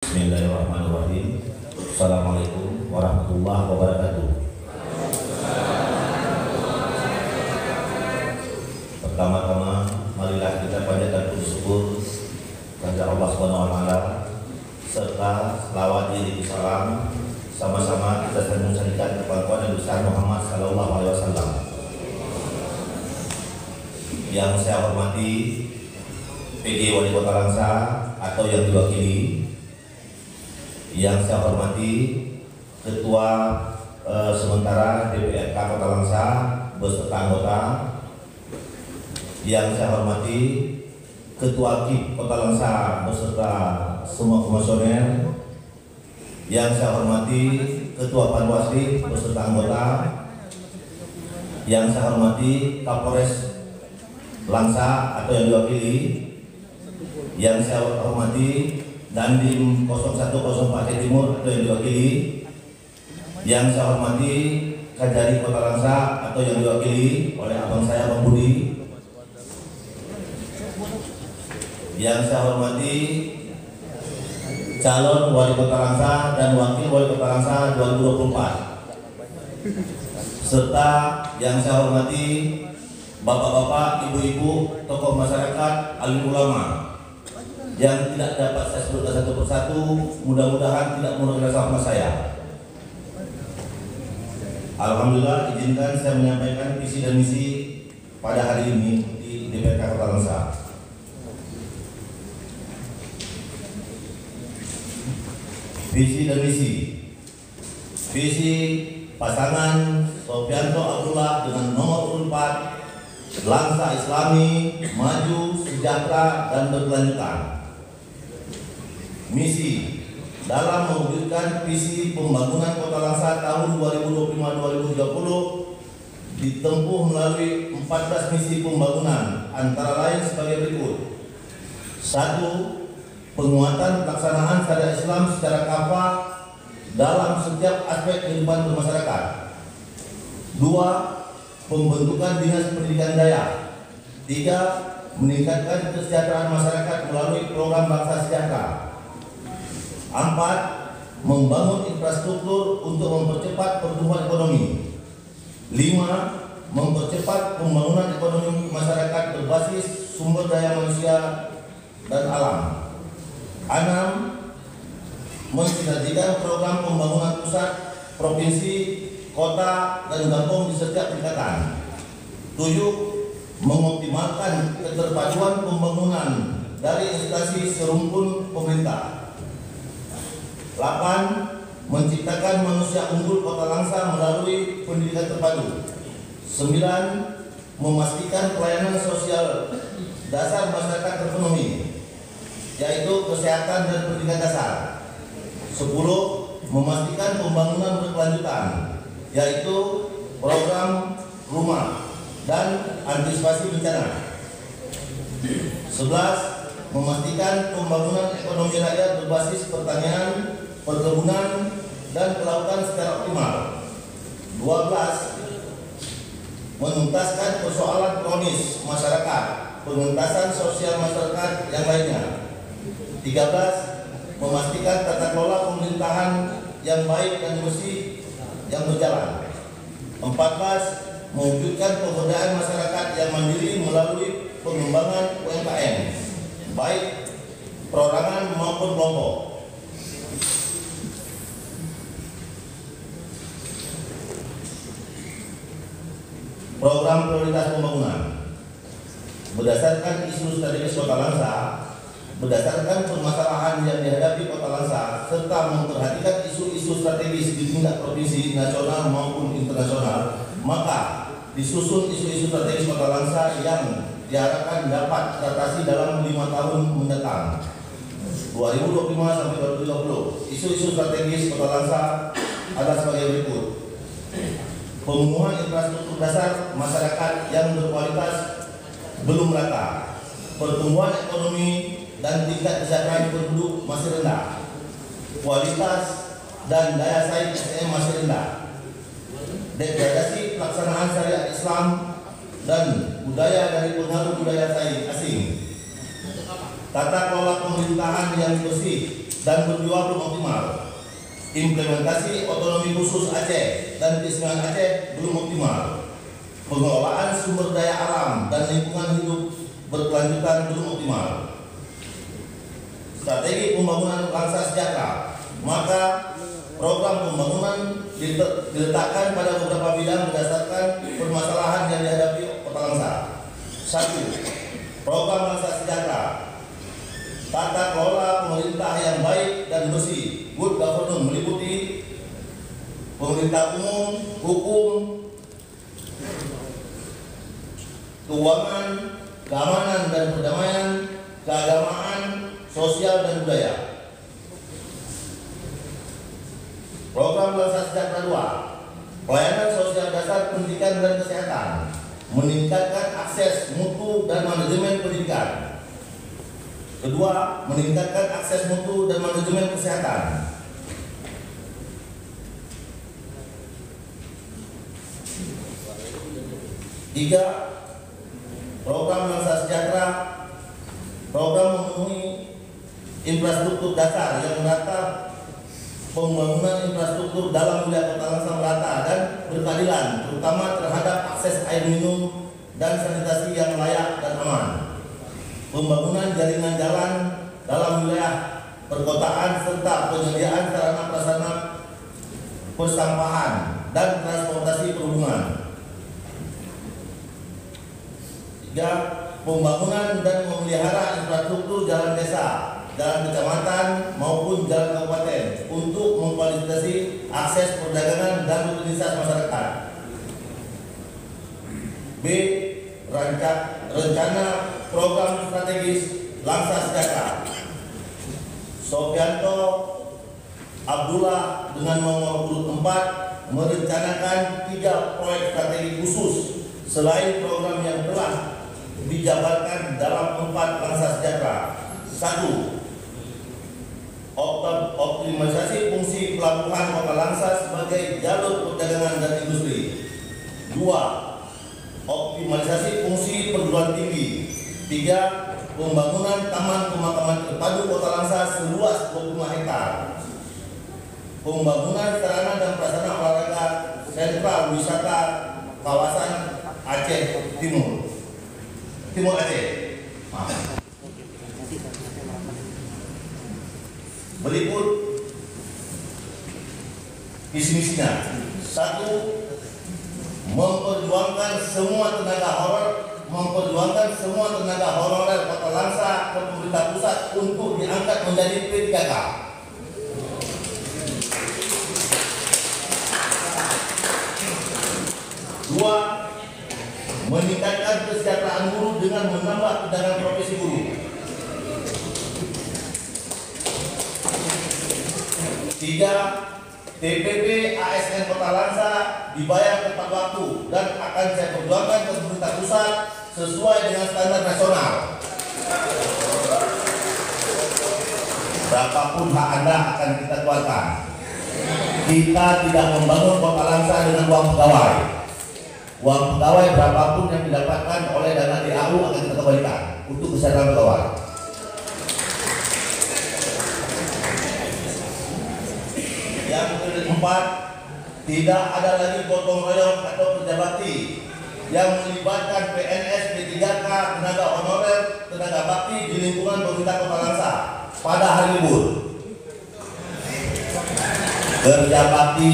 Bismillahirrahmanirrahim. Assalamualaikum warahmatullahi wabarakatuh. Pertama-tama, marilah kita panjatkan puji syukur kepada Allah Subhanahu wa taala serta selawat diri salam sama-sama kita sampaikan kepada Nabi besar Muhammad sallallahu alaihi wasallam. Yang saya hormati PJ Wali Kota Langsa atau yang diwakili, yang saya hormati Ketua sementara DPRK Kota Langsa beserta anggota, yang saya hormati Ketua KIP Kota Langsa beserta semua komisioner, yang saya hormati Ketua Panwasli beserta anggota, yang saya hormati Kapolres Langsa atau yang diwakili, yang saya hormati Dandim 0104 Aceh Timur atau yang diwakili, yang saya hormati Kajari Kota Langsa atau yang diwakili oleh abang saya Bang Budi, yang saya hormati calon Wali Kota Langsa dan Wakil Wali Kota Langsa 2024, serta yang saya hormati bapak-bapak, ibu-ibu, tokoh masyarakat, alim ulama yang tidak dapat saya sebutkan satu persatu, mudah-mudahan tidak merugikan sama saya. Alhamdulillah, izinkan saya menyampaikan visi dan misi pada hari ini di DPRK Kota Langsa. Visi dan misi. Visi pasangan Sofianto Abdullah dengan nomor urut 4, Langsa Islami, maju, sejahtera, dan berkelanjutan. Misi dalam mewujudkan visi pembangunan Kota Langsa tahun 2025-2030 ditempuh melalui 14 misi pembangunan, antara lain sebagai berikut. 1. Penguatan pelaksanaan syariat Islam secara kafah dalam setiap aspek kehidupan bermasyarakat. 2. Pembentukan Dinas Pendidikan Daya. 3. Meningkatkan kesejahteraan masyarakat melalui program Bangsa Sejahtera. 4. Membangun infrastruktur untuk mempercepat pertumbuhan ekonomi. 5. Mempercepat pembangunan ekonomi masyarakat berbasis sumber daya manusia dan alam. 6. Mensinergikan program pembangunan pusat, provinsi, kota, dan kampung di setiap tingkatan. 7. Mengoptimalkan keterpaduan pembangunan dari instansi serumpun pemerintah. 8. Menciptakan manusia unggul Kota Langsa melalui pendidikan terpadu. 9. Memastikan pelayanan sosial dasar masyarakat terpenuhi, yaitu kesehatan dan pendidikan dasar. 10. Memastikan pembangunan berkelanjutan, yaitu program rumah dan antisipasi bencana. 11. Memastikan pembangunan ekonomi rakyat berbasis pertanian, perkebunan, dan kelautan secara optimal. 12. Menuntaskan persoalan kronis masyarakat, pengentasan sosial masyarakat yang lainnya. 13. Memastikan tata kelola pemerintahan yang baik dan bersih yang berjalan. 14. Mewujudkan pemberdayaan masyarakat yang mandiri melalui pengembangan UMKM, baik perorangan maupun kelompok. Program prioritas pembangunan berdasarkan isu strategis Kota Langsa, berdasarkan permasalahan yang dihadapi Kota Langsa, serta memperhatikan isu-isu strategis di tingkat provinsi, nasional maupun internasional, maka disusun isu-isu strategis Kota Langsa yang diharapkan dapat teratasi dalam 5 tahun mendatang, 2025 sampai 2030. Isu-isu strategis Kota Langsa adalah sebagai berikut. Pemenuhan infrastruktur dasar masyarakat yang berkualitas belum merata. Pertumbuhan ekonomi dan tingkat kesejahteraan penduduk masih rendah. Kualitas dan daya saing SDM masih rendah. Degradasi pelaksanaan syariat Islam dan budaya dari pengaruh budaya asing. Tata kelola pemerintahan yang bersih dan berjiwa belum optimal. Implementasi otonomi khusus Aceh dan keistimewaan Aceh belum optimal. Pengelolaan sumber daya alam dan lingkungan hidup berkelanjutan belum optimal. Strategi pembangunan bangsa sejahtera, maka program pembangunan diletakkan pada beberapa bidang berdasarkan permasalahan yang dihadapi Kota Langsa. 1. Program bangsa sejahtera, tata kelola pemerintah yang baik dan bersih, good governance, meliputi pemerintah umum, hukum, keuangan, keamanan dan perdamaian, keagamaan, sosial dan budaya. Program bangsa sejahtera 2, pelayanan sosial dasar pendidikan dan kesehatan, meningkatkan akses mutu dan manajemen pendidikan. Kedua, meningkatkan akses mutu dan manajemen kesehatan. Tiga, program bangsa sejahtera, program memenuhi infrastruktur dasar yang merata, pembangunan infrastruktur dalam wilayah Kota Langsa merata dan berkeadilan, terutama terhadap akses air minum dan sanitasi yang layak dan aman. Pembangunan jaringan jalan dalam wilayah perkotaan serta penyediaan sarana prasarana persampahan dan transportasi perhubungan. 3. Pembangunan dan memelihara infrastruktur jalan desa, jalan kecamatan maupun jalan kabupaten untuk memfasilitasi akses perdagangan dan rutinitas masyarakat. B. Rencana program strategis Langsa Sejahtera. Sofianto Abdullah dengan nomor urut 4 merencanakan 3 proyek strategi khusus selain program yang telah dijabarkan dalam 4 Langsa Sejahtera. 1. Optimalisasi fungsi pelabuhan Kota Langsa sebagai jalur perdagangan dan industri. 2. Optimalisasi fungsi perguruan tinggi. 3. Pembangunan taman pemakaman terpadu Kota Langsa seluas 25 hektar. Pembangunan sarana dan prasarana olahraga sentral wisata kawasan Aceh Timur. Timur Aceh. Berikut visi-misinya. 1. Memperjuangkan semua tenaga honorer Kota Langsa ke pemerintah pusat untuk diangkat menjadi P3K. 2. Meningkatkan kesejahteraan guru dengan menambah cadangan profesi guru. 3. TPP ASN Kota Langsa dibayar tepat waktu dan akan saya perjuangkan ke pemerintah pusat sesuai dengan standar nasional. Berapapun hak Anda akan kita keluarkan. Kita tidak membangun Kota Langsa dengan uang pegawai. Uang pegawai berapapun yang didapatkan oleh dana DAU akan kita kembalikan untuk kesejahteraan pegawai. Yang keempat, tidak ada lagi gotong royong atau kerja bakti yang melibatkan PNS, P3K, tenaga honorer, tenaga bakti di lingkungan pemerintah Kota Langsa pada hari libur. Kerja bakti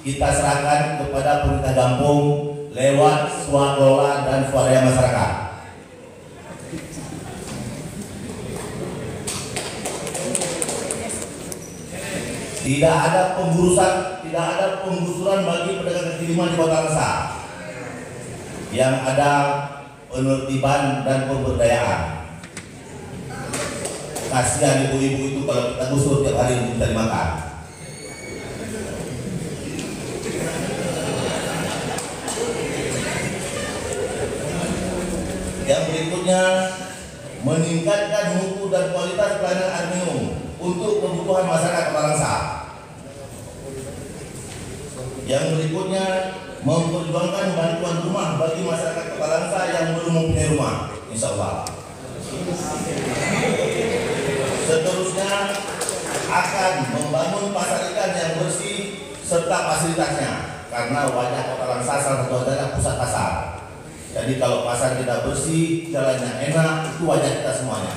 kita serahkan kepada pemerintah kampung lewat swakelola dan swadaya masyarakat. Tidak ada penggusuran bagi pedagang kaki lima di Kota Langsa. Yang ada penertiban dan pemberdayaan. Kasihan ibu-ibu itu kalau kita gusur tiap hari untuk cari makan. Yang berikutnya, meningkatkan mutu dan kualitas pelayanan air minum untuk kebutuhan masyarakat Kota Langsa. Yang berikutnya, memperjuangkan bantuan rumah bagi masyarakat Kota Langsa yang belum mempunyai rumah, insya Allah. Seterusnya, akan membangun pasar ikan yang bersih serta fasilitasnya, karena wajah Kota Langsa salah satu adalah pusat pasar. Jadi kalau pasar kita bersih, jalannya enak, itu wajah kita semuanya.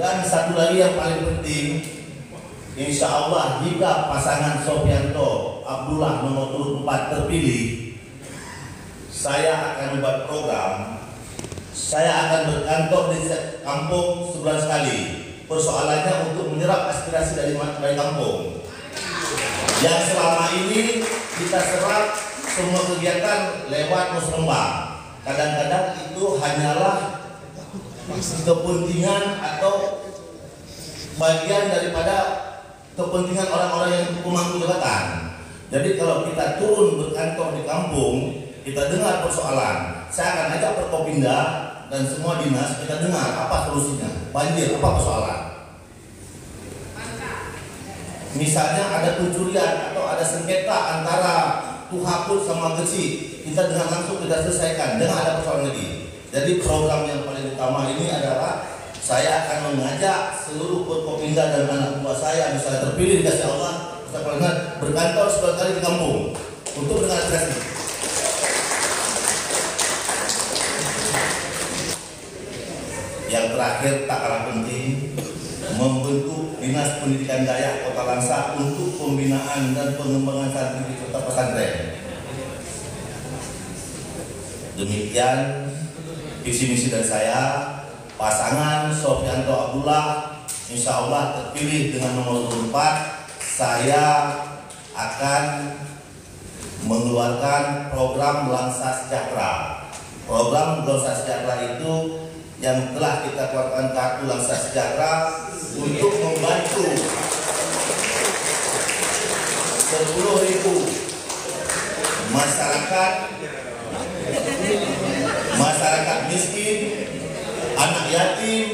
Dan satu lagi yang paling penting, insya Allah jika pasangan Sofianto Abdullah nomor urut 4 terpilih, saya akan membuat program. Saya akan berkantor di kampung sebulan sekali. Persoalannya untuk menyerap aspirasi dari kampung. Yang selama ini kita serap semua kegiatan lewat musrembang. Kadang-kadang itu hanyalah kepentingan atau bagian daripada kepentingan orang-orang yang pemangku jabatan. Jadi kalau kita turun berkantor di kampung, kita dengar persoalan. Saya akan ajak Forkopimda dan semua dinas, kita dengar apa solusinya. Banjir, apa persoalan? Misalnya ada pencurian atau ada sengketa antara Tuhaput sama Gesi, kita dengan langsung kita selesaikan, dengan ada persoalan lagi. Jadi program yang paling utama ini adalah saya akan mengajak seluruh Forkopimda dan anak buah saya, misalnya terpilih dikasih Allah, kita berkantor sekali kali di kampung untuk mendengar aspirasi. Yang terakhir tak kalah penting, membentuk Dinas Pendidikan Dayak Kota Langsa untuk pembinaan dan pengembangan santri serta pesantren. Demikian visi misi dari saya. Pasangan Sofianto Abdullah insya Allah terpilih dengan nomor 4. Saya akan mengeluarkan program Langsa Sejahtera. Program Langsa Sejahtera itu yang telah kita keluarkan kartu Langsa Sejahtera untuk membantu 10.000 masyarakat miskin, anak yatim,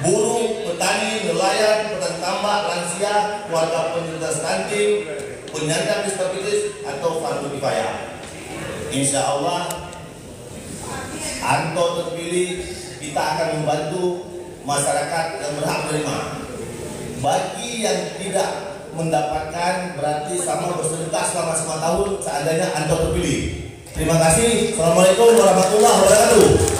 buruh, petani, nelayan, petani tambak, lansia, keluarga penderita stunting, penyandang disabilitas atau fardu kifayah. Insya Allah Anto terpilih, kita akan membantu masyarakat yang berhak menerima. Bagi yang tidak mendapatkan berarti sama bersedekah selama 5 tahun seandainya Anto terpilih. Terima kasih. Assalamualaikum warahmatullahi wabarakatuh.